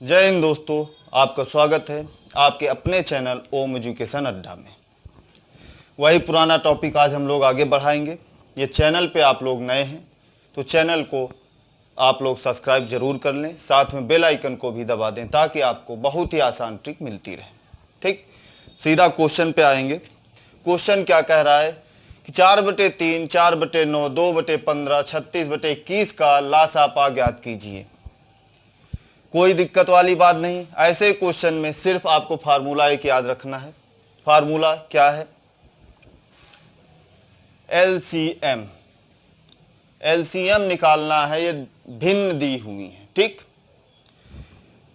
जय हिंद दोस्तों, आपका स्वागत है आपके अपने चैनल ओम एजुकेशन अड्डा में। वही पुराना टॉपिक आज हम लोग आगे बढ़ाएंगे। ये चैनल पे आप लोग नए हैं तो चैनल को आप लोग सब्सक्राइब जरूर कर लें, साथ में बेल आइकन को भी दबा दें ताकि आपको बहुत ही आसान ट्रिक मिलती रहे। ठीक, सीधा क्वेश्चन पे आएंगे। क्वेश्चन क्या कह रहा है कि 4/3, 4/9, 2/15, 36/21 का लासापा ज्ञात कीजिए। कोई दिक्कत वाली बात नहीं। ऐसे क्वेश्चन में सिर्फ आपको फार्मूला एक याद रखना है। फार्मूला क्या है? एलसीएम। एलसीएम निकालना है। ये भिन्न दी हुई है। ठीक,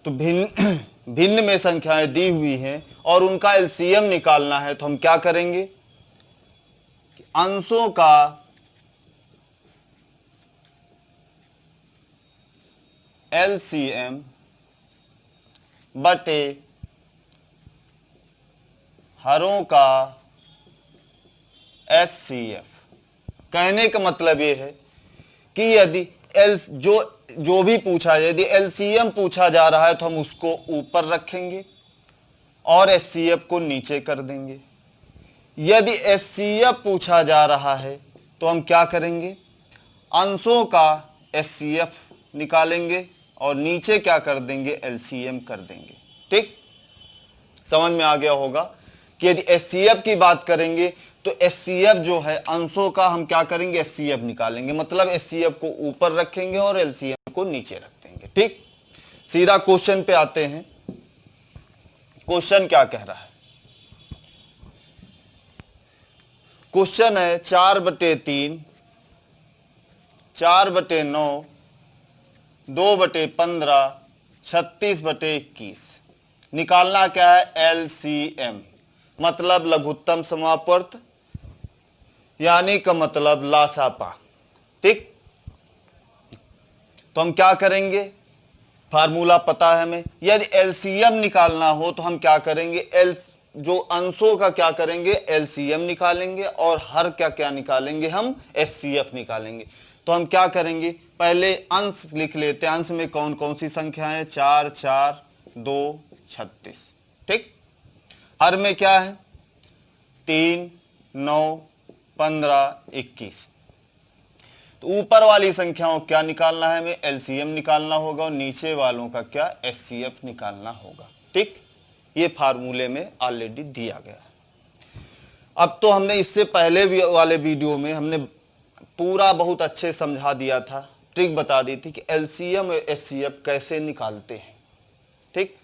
तो भिन्न में संख्याएं दी हुई हैं और उनका एलसीएम निकालना है तो हम क्या करेंगे? अंशों का एलसीएम बटे हरों का एचसीएफ। कहने का मतलब ये है कि यदि जो भी पूछा है, यदि एलसीएम पूछा जा रहा है तो हम उसको ऊपर रखेंगे और एचसीएफ को नीचे कर देंगे। यदि एचसीएफ पूछा जा रहा है तो हम क्या करेंगे? अंशों का एचसीएफ निकालेंगे और नीचे क्या कर देंगे? एलसीएम कर देंगे। ठीक, समझ में आ गया होगा कि यदि एचसीएफ की बात करेंगे तो एचसीएफ जो है अंशों का हम क्या करेंगे? एचसीएफ निकालेंगे, मतलब एचसीएफ को ऊपर रखेंगे और एलसीएम को नीचे रख देंगे। ठीक, सीधा क्वेश्चन पे आते हैं। क्वेश्चन क्या कह रहा है? क्वेश्चन है 4/3, 4/9, 2/15, 36/21। निकालना क्या है? एलसीएम, मतलब लघुत्तम समापवर्त, यानी का मतलब लासापा। ठीक, तो हम क्या करेंगे? फार्मूला पता है हमें। यदि एलसीएम निकालना हो तो हम क्या करेंगे? जो अंशों का क्या करेंगे? एलसीएम निकालेंगे और हर क्या निकालेंगे? हम एचसीएफ निकालेंगे। तो हम क्या करेंगे? पहले अंश लिख लेते हैं। अंश में कौन कौन सी संख्याएं? 4, 4, 2, 36। ठीक, हर में क्या है? 3, 9, 15, 21। तो ऊपर वाली संख्याओं क्या निकालना है? हमें एलसीएम निकालना होगा और नीचे वालों का क्या? एचसीएफ निकालना होगा। ठीक, ये फार्मूले में ऑलरेडी दिया गया है। अब तो हमने इससे पहले वाले वीडियो में हमने पूरा बहुत अच्छे समझा दिया था, ट्रिक बता दी थी कि एलसीएम और एचसीएफ कैसे निकालते हैं। ठीक,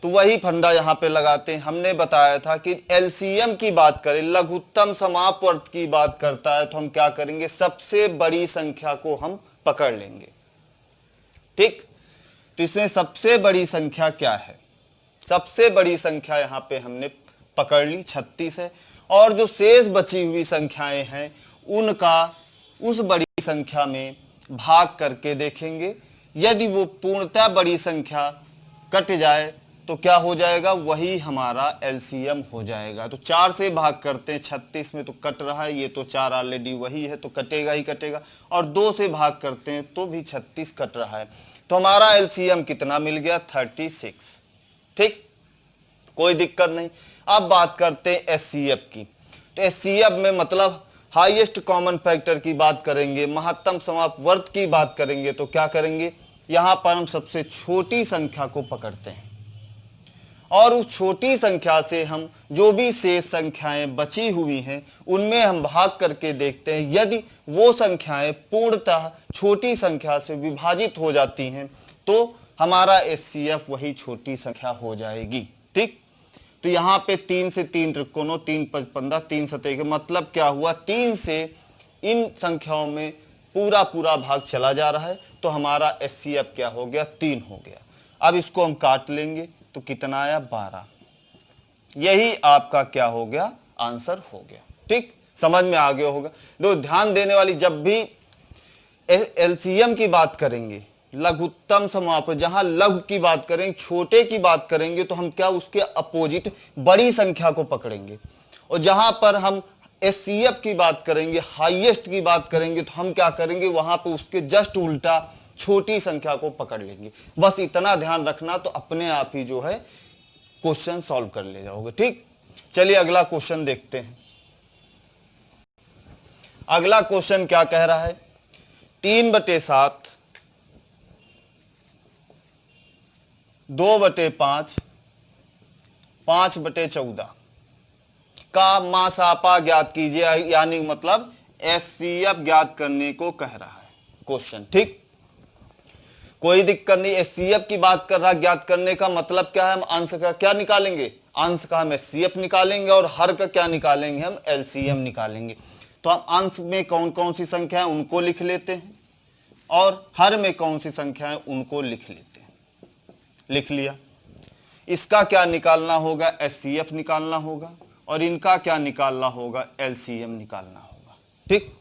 तो वही फंडा यहाँ पे लगाते हैं। हमने बताया था कि एलसीएम की बात करें, लघुत्तम समापवर्त की बात करता है तो हम क्या करेंगे? सबसे बड़ी संख्या को हम पकड़ लेंगे। ठीक, तो इसमें सबसे बड़ी संख्या क्या है? सबसे बड़ी संख्या यहाँ पे हमने पकड़ ली, 36 है। और जो शेष बची हुई संख्याएं हैं उनका उस बड़ी संख्या में भाग करके देखेंगे। यदि वो पूर्णतः बड़ी संख्या कट जाए तो क्या हो जाएगा? वही हमारा एलसीएम हो जाएगा। तो 4 से भाग करते हैं, 36 में तो कट रहा है, ये तो 4 ऑलरेडी वही है तो कटेगा ही कटेगा। और 2 से भाग करते हैं तो भी 36 कट रहा है। तो हमारा एलसीएम कितना मिल गया? 36। ठीक, कोई दिक्कत नहीं। अब बात करते हैं एचसीएफ की। तो एचसीएफ में मतलब हाईएस्ट कॉमन फैक्टर की बात करेंगे, महत्तम समापवर्त की बात करेंगे तो क्या करेंगे? यहां पर हम सबसे छोटी संख्या को पकड़ते हैं और उस छोटी संख्या से हम जो भी शेष संख्याएं बची हुई हैं उनमें हम भाग करके देखते हैं। यदि वो संख्याएं पूर्णतः छोटी संख्या से विभाजित हो जाती हैं तो हमारा एचसीएफ वही छोटी संख्या हो जाएगी। ठीक, तो यहाँ पे 3 से 3 त्रिकोणों, 3, 5, 15, 3 सतह के मतलब क्या हुआ? 3 से इन संख्याओं में पूरा भाग चला जा रहा है तो हमारा एचसीएफ क्या हो गया? 3 हो गया। अब इसको हम काट लेंगे तो कितना आया? 12। यही आपका क्या हो गया? आंसर हो गया। ठीक, समझ में आ गया होगा। तो ध्यान देने वाली, जब भी एलसीएम की बात करेंगे, लघुत्तम समापवर्त, जहां लघु की बात करेंगे, छोटे की बात करेंगे तो हम क्या? उसके अपोजिट बड़ी संख्या को पकड़ेंगे। और जहां पर हम एचसीएफ की बात करेंगे, हाईएस्ट की बात करेंगे तो हम क्या करेंगे? वहां पे उसके जस्ट उल्टा छोटी संख्या को पकड़ लेंगे। बस इतना ध्यान रखना तो अपने आप ही जो है क्वेश्चन सॉल्व कर ले जाओगे। ठीक, चलिए अगला क्वेश्चन देखते हैं। अगला क्वेश्चन क्या कह रहा है, 3/7, 2/5, 5/14 का मासापा ज्ञात कीजिए, यानी मतलब एचसीएफ ज्ञात करने को कह रहा है क्वेश्चन। ठीक, कोई दिक्कत नहीं, एचसीएफ की बात कर रहा है। ज्ञात करने का मतलब क्या है, हम अंश का क्या निकालेंगे, अंश का हम एचसीएफ निकालेंगे और हर का क्या निकालेंगे, हम एलसीएम निकालेंगे। तो हम अंश में कौन कौन सी संख्या है उनको लिख लेते हैं और हर में कौन सी संख्या है उनको लिख लेते हैं। लिख लिया। इसका क्या निकालना होगा, एचसीएफ निकालना होगा और इनका क्या निकालना होगा, एलसीएम निकालना होगा। ठीक,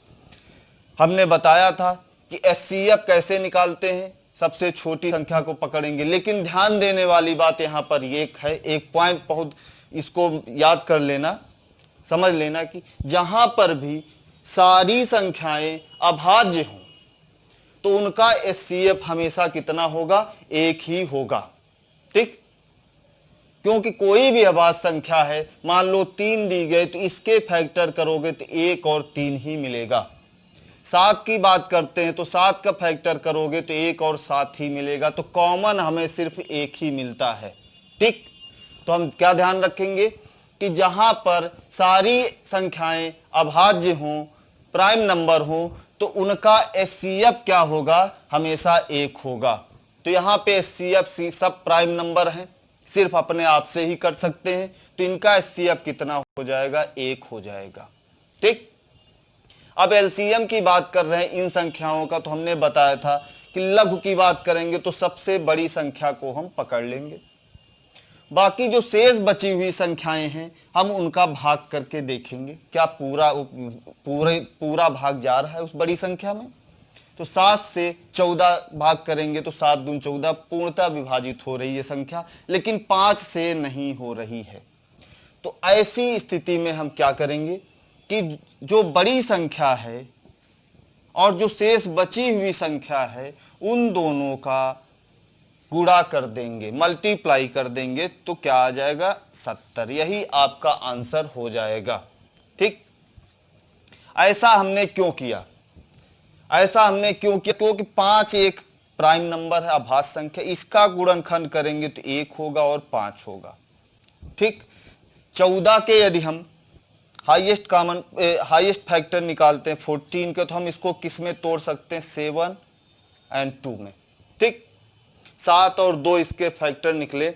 हमने बताया था कि एचसीएफ कैसे निकालते हैं, सबसे छोटी संख्या को पकड़ेंगे। लेकिन ध्यान देने वाली बात यहां पर एक है, एक पॉइंट बहुत इसको याद कर लेना, समझ लेना कि जहां पर भी सारी संख्याएं अभाज्य हों तो उनका एचसीएफ हमेशा कितना होगा, एक ही होगा। ठीक, क्योंकि कोई भी अभाज्य संख्या है, मान लो 3 दी गई तो इसके फैक्टर करोगे तो 1 और 3 ही मिलेगा। 7 की बात करते हैं तो 7 का फैक्टर करोगे तो 1 और 7 ही मिलेगा। तो कॉमन हमें सिर्फ 1 ही मिलता है। ठीक, तो हम क्या ध्यान रखेंगे कि जहां पर सारी संख्याएं अभाज्य हों, प्राइम नंबर हो, तो उनका एचसीएफ क्या होगा, हमेशा 1 होगा। तो यहाँ पे एचसीएफ सब प्राइम नंबर हैं, सिर्फ अपने आप से ही कर सकते हैं। तो इनका एचसीएफ कितना हो जाएगा, 1 हो जाएगा। ठीक, अब एलसीएम की बात कर रहे हैं इन संख्याओं का, तो हमने बताया था कि लघु की बात करेंगे तो सबसे बड़ी संख्या को हम पकड़ लेंगे। बाकी जो शेष बची हुई संख्याएं हैं हम उनका भाग करके देखेंगे क्या पूरा भाग जा रहा है उस बड़ी संख्या में। तो 7 से 14 भाग करेंगे तो 7 दूनी 14 पूर्णतः विभाजित हो रही है संख्या, लेकिन 5 से नहीं हो रही है। तो ऐसी स्थिति में हम क्या करेंगे कि जो बड़ी संख्या है और जो शेष बची हुई संख्या है उन दोनों का गुणा कर देंगे, मल्टीप्लाई कर देंगे, तो क्या आ जाएगा, 70। यही आपका आंसर हो जाएगा। ठीक, ऐसा हमने क्यों किया, क्योंकि 5 एक प्राइम नंबर है, अभाज्य संख्या, इसका गुणनखंड करेंगे तो 1 होगा और 5 होगा। ठीक, 14 के यदि हम हाईएस्ट फैक्टर निकालते हैं 14 के, तो हम इसको किस में तोड़ सकते हैं, 7 और 2 में। ठीक, 7 और 2 इसके फैक्टर निकले।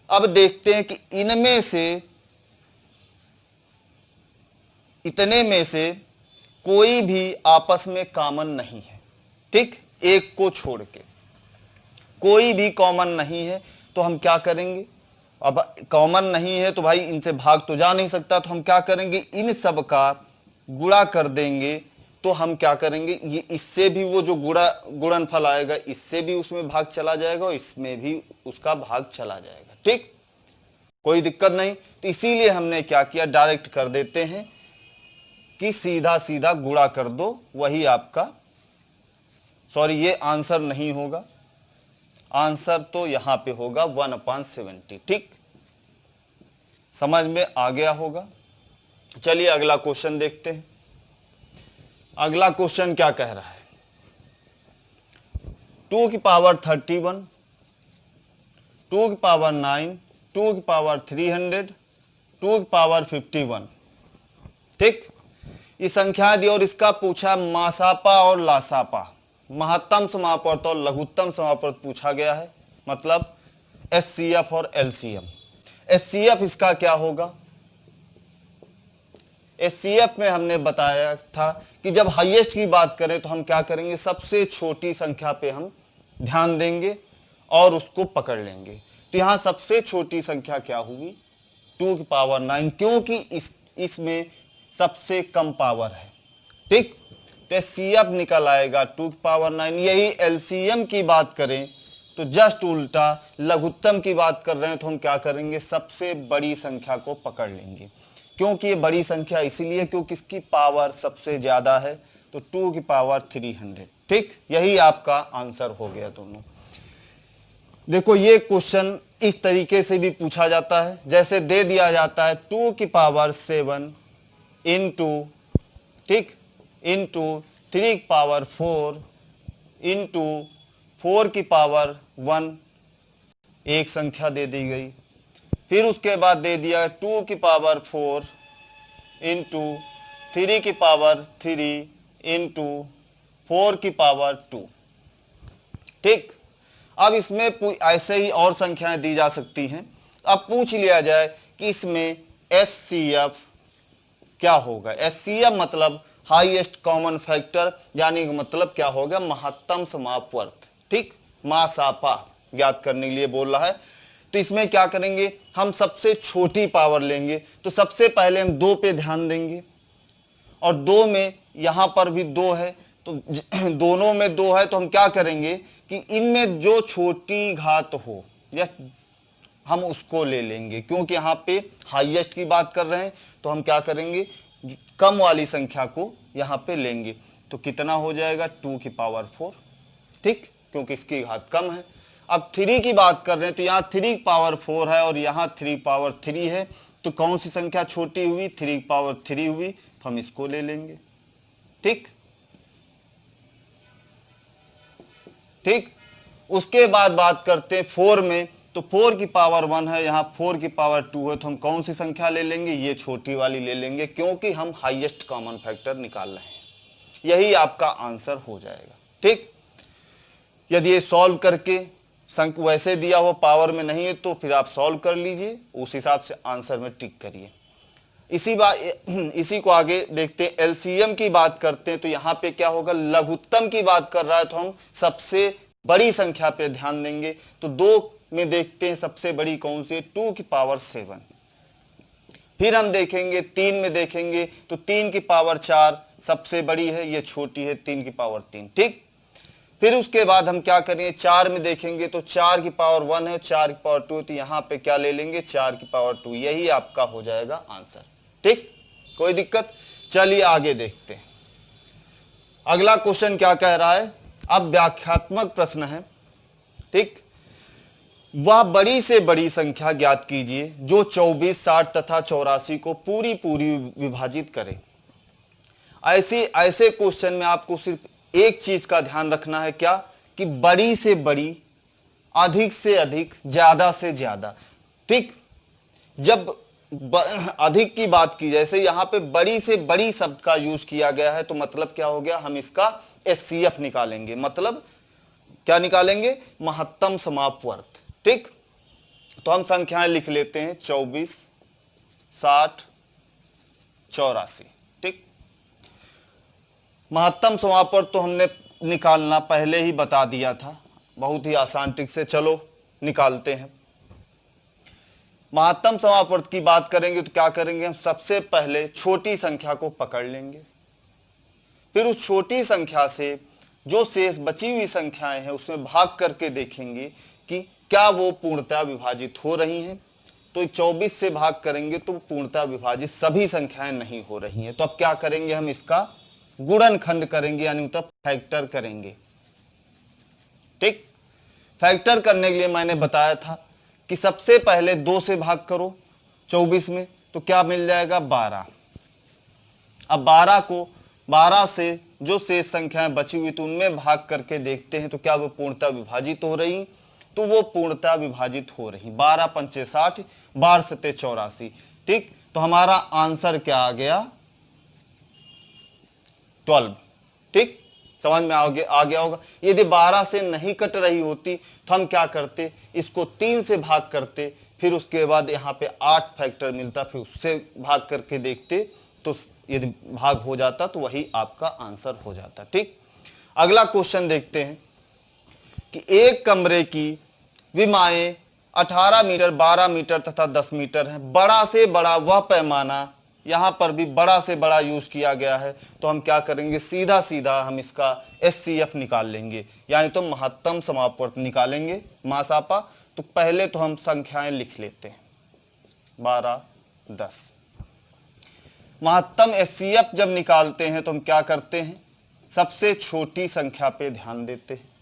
अब देखते हैं कि इनमें से इतने में से कोई भी आपस में कॉमन नहीं है। ठीक, एक को छोड़ के कोई भी कॉमन नहीं है, तो हम क्या करेंगे, अब कॉमन नहीं है तो भाई इनसे भाग तो जा नहीं सकता, तो हम क्या करेंगे, इन सब का गुणा कर देंगे। तो हम क्या करेंगे, ये इससे भी वो जो गुणनफल आएगा इससे भी उसमें भाग चला जाएगा और इसमें भी उसका भाग चला जाएगा। ठीक, कोई दिक्कत नहीं। तो इसीलिए हमने क्या किया, डायरेक्ट कर देते हैं कि सीधा सीधा गुणा कर दो, वही आपका, सॉरी ये आंसर नहीं होगा, आंसर तो यहां पे होगा 1/70। ठीक, समझ में आ गया होगा। चलिए अगला क्वेश्चन देखते हैं। अगला क्वेश्चन क्या कह रहा है, 2 की पावर 31, 2 की पावर 9, 2 की पावर 300, 2 की पावर 51। ठीक, ये संख्या दी और इसका पूछा मासापा और लासापा, महत्तम समापवर्त और लघुत्तम समापवर्त पूछा गया है, मतलब एचसीएफ और एलसीएम। एचसीएफ इसका क्या होगा, एचसीएफ में हमने बताया था कि जब हाईएस्ट की बात करें तो हम क्या करेंगे, सबसे छोटी संख्या पे हम ध्यान देंगे और उसको पकड़ लेंगे। तो यहाँ सबसे छोटी संख्या क्या हुई, 2 की पावर 9, क्योंकि इसमें सबसे कम पावर है। ठीक, तो एचसीएफ निकल आएगा 2 की पावर 9। यही एलसीएम की बात करें तो जस्ट उल्टा, लघुत्तम की बात कर रहे हैं तो हम क्या करेंगे, सबसे बड़ी संख्या को पकड़ लेंगे। क्योंकि ये बड़ी संख्या इसीलिए क्योंकि इसकी पावर सबसे ज्यादा है, तो तो 2 की पावर 300। ठीक, यही आपका आंसर हो गया दोनों। देखो ये क्वेश्चन इस तरीके से भी पूछा जाता है, जैसे दे दिया जाता है 2 की पावर 7 इंटू, ठीक, इंटू 3 की पावर 4 इंटू 4 की पावर 1, एक संख्या दे दी गई। फिर उसके बाद दे दिया 2 की पावर 4 इंटू 3 की पावर 3 इंटू 4 की पावर 2। ठीक, अब इसमें ऐसे ही और संख्याएं दी जा सकती हैं। अब पूछ लिया जाए कि इसमें एचसीएफ क्या होगा। एचसीएफ मतलब हाईएस्ट कॉमन फैक्टर, यानी मतलब क्या होगा, महत्तम समापवर्त। ठीक, मासापा ज्ञात करने के लिए बोल रहा है। तो इसमें क्या करेंगे, हम सबसे छोटी पावर लेंगे। तो सबसे पहले हम 2 पे ध्यान देंगे, और 2 में यहां पर भी 2 है, तो दोनों में 2 है, तो हम क्या करेंगे कि इनमें जो छोटी घात हो या हम उसको ले लेंगे, क्योंकि यहाँ पे हाईएस्ट की बात कर रहे हैं। तो हम क्या करेंगे, कम वाली संख्या को यहाँ पे लेंगे। तो कितना हो जाएगा, 2 की पावर 4। ठीक, क्योंकि इसकी घात कम है। अब 3 की बात कर रहे हैं, तो यहाँ 3 की पावर 4 है और यहाँ 3 पावर 3 है। तो कौन सी संख्या छोटी हुई, 3 की पावर 3 हुई, तो हम इसको ले लेंगे। ठीक, ठीक, उसके बाद बात करते हैं 4 में। तो 4 की पावर 1 है, यहाँ 4 की पावर 2 है, तो हम कौन सी संख्या ले लेंगे, ये छोटी वाली ले लेंगे, क्योंकि हम हाईएस्ट कॉमन फैक्टर निकाल रहे हैं। यही आपका आंसर हो जाएगा। ठीक, यदि ये सॉल्व करके वैसे दिया हुआ पावर में नहीं है तो फिर आप सॉल्व कर लीजिए, उस हिसाब से आंसर में टिक करिए। इसी को आगे देखते हैं। एलसीएम की बात करते हैं, तो यहाँ पे क्या होगा, लघुत्तम की बात कर रहा है, तो हम सबसे बड़ी संख्या पे ध्यान देंगे। तो 2 में देखते हैं सबसे बड़ी कौन सी है, 2 की पावर 7। फिर हम देखेंगे 3 में देखेंगे, तो 3 की पावर 4 सबसे बड़ी है, ये छोटी है 3 की पावर 3। ठीक, फिर उसके बाद हम क्या करेंगे, 4 में देखेंगे, तो 4 की पावर 1 है, 4 की पावर 2, तो यहाँ पे क्या ले लेंगे, 4 की पावर 2। यही आपका हो जाएगा आंसर। ठीक, कोई दिक्कत। चलिए आगे देखते हैं। अगला क्वेश्चन क्या कह रहा है, अब व्याख्यात्मक प्रश्न है। ठीक, वह बड़ी से बड़ी संख्या ज्ञात कीजिए जो 24, 60 तथा 84 को पूरी विभाजित करे। ऐसे क्वेश्चन में आपको सिर्फ एक चीज का ध्यान रखना है, क्या, कि बड़ी से बड़ी, अधिक से अधिक, ज्यादा से ज्यादा। ठीक, जब अधिक की बात की, जैसे यहां पे बड़ी से बड़ी शब्द का यूज किया गया है, तो मतलब क्या हो गया, हम इसका एचसीएफ निकालेंगे। मतलब क्या निकालेंगे, महत्तम समापवर्त। ठीक, तो हम संख्याएं लिख लेते हैं, 24, 60, 84। ठीक, महत्तम समापवर्त तो हमने निकालना पहले ही बता दिया था, बहुत ही आसान ट्रिक से। चलो निकालते हैं। महत्तम समापवर्त की बात करेंगे तो क्या करेंगे, हम सबसे पहले छोटी संख्या को पकड़ लेंगे। फिर उस छोटी संख्या से जो शेष बची हुई संख्याएं हैं उसमें भाग करके देखेंगे कि क्या वो पूर्णतः विभाजित हो रही हैं। तो 24 से भाग करेंगे तो पूर्णतः विभाजित सभी संख्याएं नहीं हो रही हैं। तो अब क्या करेंगे, हम इसका गुणनखंड करेंगे, यानी मतलब फैक्टर करेंगे। ठीक, फैक्टर करने के लिए मैंने बताया था कि सबसे पहले 2 से भाग करो 24 में, तो क्या मिल जाएगा, 12। अब 12 से जो शेष संख्याएं बची हुई तो उनमें भाग करके देखते हैं तो क्या वो पूर्णतः विभाजित हो रही, तो वो पूर्णतः विभाजित हो रही। 12 पंचे 60, 12 सते 84। ठीक, तो हमारा आंसर क्या आ गया, 12। ठीक, समझ में आ गया होगा। यदि 12 से नहीं कट रही होती तो हम क्या करते, इसको 3 से भाग करते, फिर उसके बाद यहाँ पे 8 फैक्टर मिलता, फिर उससे भाग करके देखते, तो यदि भाग हो जाता तो वही आपका आंसर हो जाता। ठीक, अगला क्वेश्चन देखते हैं कि एक कमरे की विमाएं 18 मीटर, 12 मीटर तथा 10 मीटर है। बड़ा से बड़ा वह पैमाना, यहां पर भी बड़ा से बड़ा यूज किया गया है, तो हम क्या करेंगे, सीधा सीधा हम इसका एचसीएफ निकाल लेंगे, यानी तो महत्तम समापवर्त निकालेंगे, मासापा। तो पहले तो हम संख्याएं लिख लेते हैं, 12, 10। महत्तम एचसीएफ जब निकालते हैं तो हम क्या करते हैं, सबसे छोटी संख्या पे ध्यान देते हैं।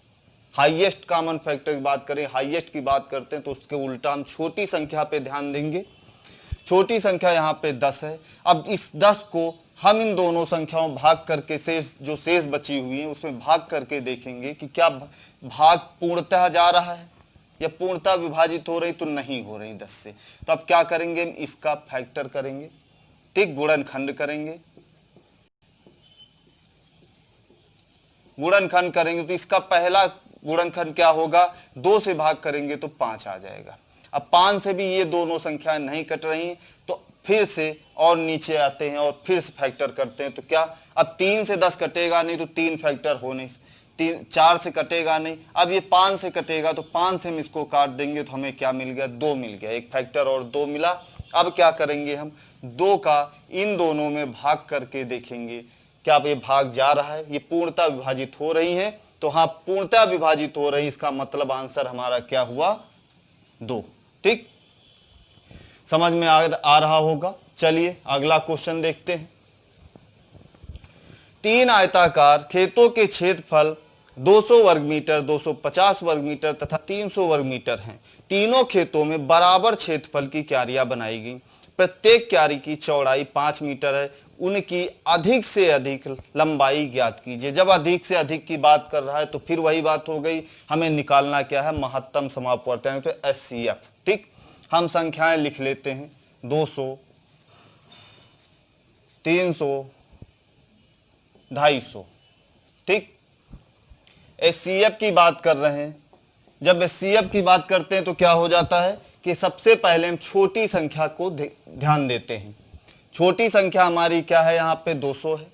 हाईएस्ट कॉमन फैक्टर की बात करें, हाईएस्ट की बात करते हैं तो उसके उल्टा हम छोटी संख्या पे ध्यान देंगे। छोटी संख्या यहाँ पे 10 है। अब इस 10 को हम इन दोनों संख्याओं भाग करके शेष बची हुई है उसमें भाग करके देखेंगे कि क्या भाग पूर्णतः जा रहा है या पूर्णतः विभाजित हो रही, तो नहीं हो रही 10 से। तो अब क्या करेंगे, इसका फैक्टर करेंगे, ठीक, गुणनखंड करेंगे। गुणनखंड करेंगे तो इसका पहला गुणनखंड क्या होगा, 2 से भाग करेंगे तो 5 आ जाएगा। अब 5 से भी ये दोनों संख्याएं नहीं कट रही, तो फिर से और नीचे आते हैं और फिर से फैक्टर करते हैं। तो क्या, अब 3 से 10 कटेगा नहीं तो 3 फैक्टर हो नहीं, 4 से कटेगा नहीं। अब ये 5 से कटेगा तो 5 से हम इसको काट देंगे तो हमें क्या मिल गया, 2 मिल गया, एक फैक्टर और 2 मिला। अब क्या करेंगे, हम 2 का इन दोनों में भाग करके देखेंगे क्या ये भाग जा रहा है, ये पूर्णतः विभाजित हो रही है। तो हाँ, पूर्णतः विभाजित हो रही, इसका मतलब आंसर हमारा क्या हुआ, 2। ठीक, समझ में आ रहा होगा। चलिए अगला क्वेश्चन देखते हैं। 3 आयताकार खेतों के क्षेत्रफल 200 वर्ग मीटर, 250 वर्ग मीटर तथा 300 वर्ग मीटर हैं। तीनों खेतों में बराबर क्षेत्रफल की क्यारियां बनाई गई। प्रत्येक क्यारी की चौड़ाई 5 मीटर है। उनकी अधिक से अधिक लंबाई ज्ञात कीजिए। जब अधिक से अधिक की बात कर रहा है तो फिर वही बात हो गई, हमें निकालना क्या है, महत्तम समापवर्तन, तो HCF। ठीक, हम संख्याएं लिख लेते हैं, 200, 300, 250। ठीक, HCF की बात कर रहे हैं। जब HCF की बात करते हैं तो क्या हो जाता है कि सबसे पहले हम छोटी संख्या को ध्यान देते हैं। छोटी संख्या हमारी क्या है, यहाँ पे 200 है।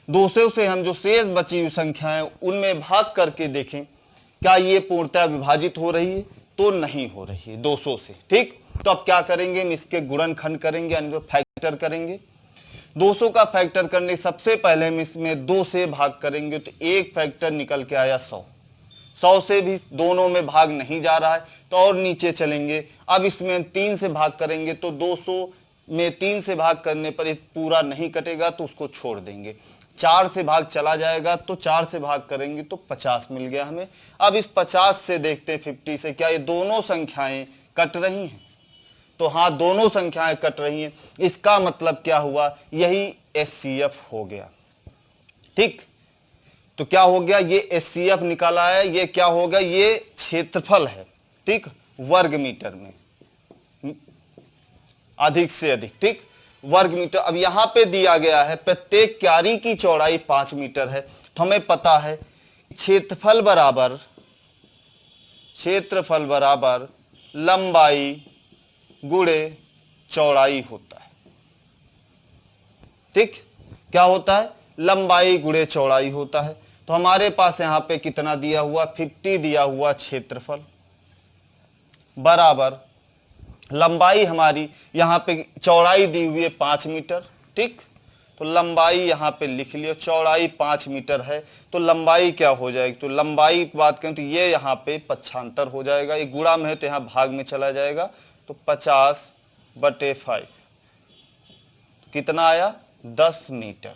200 से हम जो शेष बची हुई संख्या है उनमें भाग करके देखें क्या ये पूर्णतः विभाजित हो रही है, तो नहीं हो रही है 200 से। ठीक, तो अब क्या करेंगे, हम इसके गुणनखंड करेंगे, यानी तो फैक्टर करेंगे। 200 का फैक्टर करने सबसे पहले हम इसमें 2 से भाग करेंगे तो एक फैक्टर निकल के आया 100। 100 से भी दोनों में भाग नहीं जा रहा है तो और नीचे चलेंगे। अब इसमें हम 3 से भाग करेंगे तो 200 में 3 से भाग करने पर एक पूरा नहीं कटेगा तो उसको छोड़ देंगे। 4 से भाग चला जाएगा तो 4 से भाग करेंगे तो 50 मिल गया हमें। अब इस 50 से देखते हैं 50 से क्या ये दोनों संख्याएं कट रही हैं, तो हाँ दोनों संख्याएं कट रही हैं। इसका मतलब क्या हुआ, यही HCF हो गया। ठीक, तो क्या हो गया, ये HCF निकाला है, ये क्या होगा, ये क्षेत्रफल है। ठीक, वर्ग मीटर में अधिक से अधिक। ठीक, वर्ग मीटर। अब यहां पे दिया गया है प्रत्येक क्यारी की चौड़ाई 5 मीटर है, तो हमें पता है क्षेत्रफल बराबर लंबाई गुणे चौड़ाई होता है। ठीक, क्या होता है, लंबाई गुणे चौड़ाई होता है। तो हमारे पास यहां पे कितना दिया हुआ, 50 दिया हुआ क्षेत्रफल बराबर लंबाई हमारी यहां पे चौड़ाई दी हुई है 5 मीटर। ठीक, तो लंबाई यहां पे लिख लियो, चौड़ाई 5 मीटर है तो लंबाई क्या हो जाएगी, तो लंबाई की बात करें तो ये यहाँ पे पक्षांतर हो जाएगा, ये गुणा में है तो यहाँ भाग में चला जाएगा, तो 50/5 कितना आया, 10 मीटर।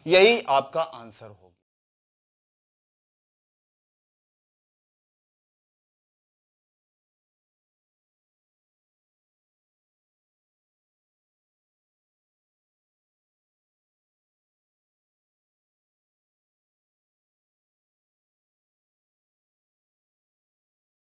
यही आपका आंसर हो।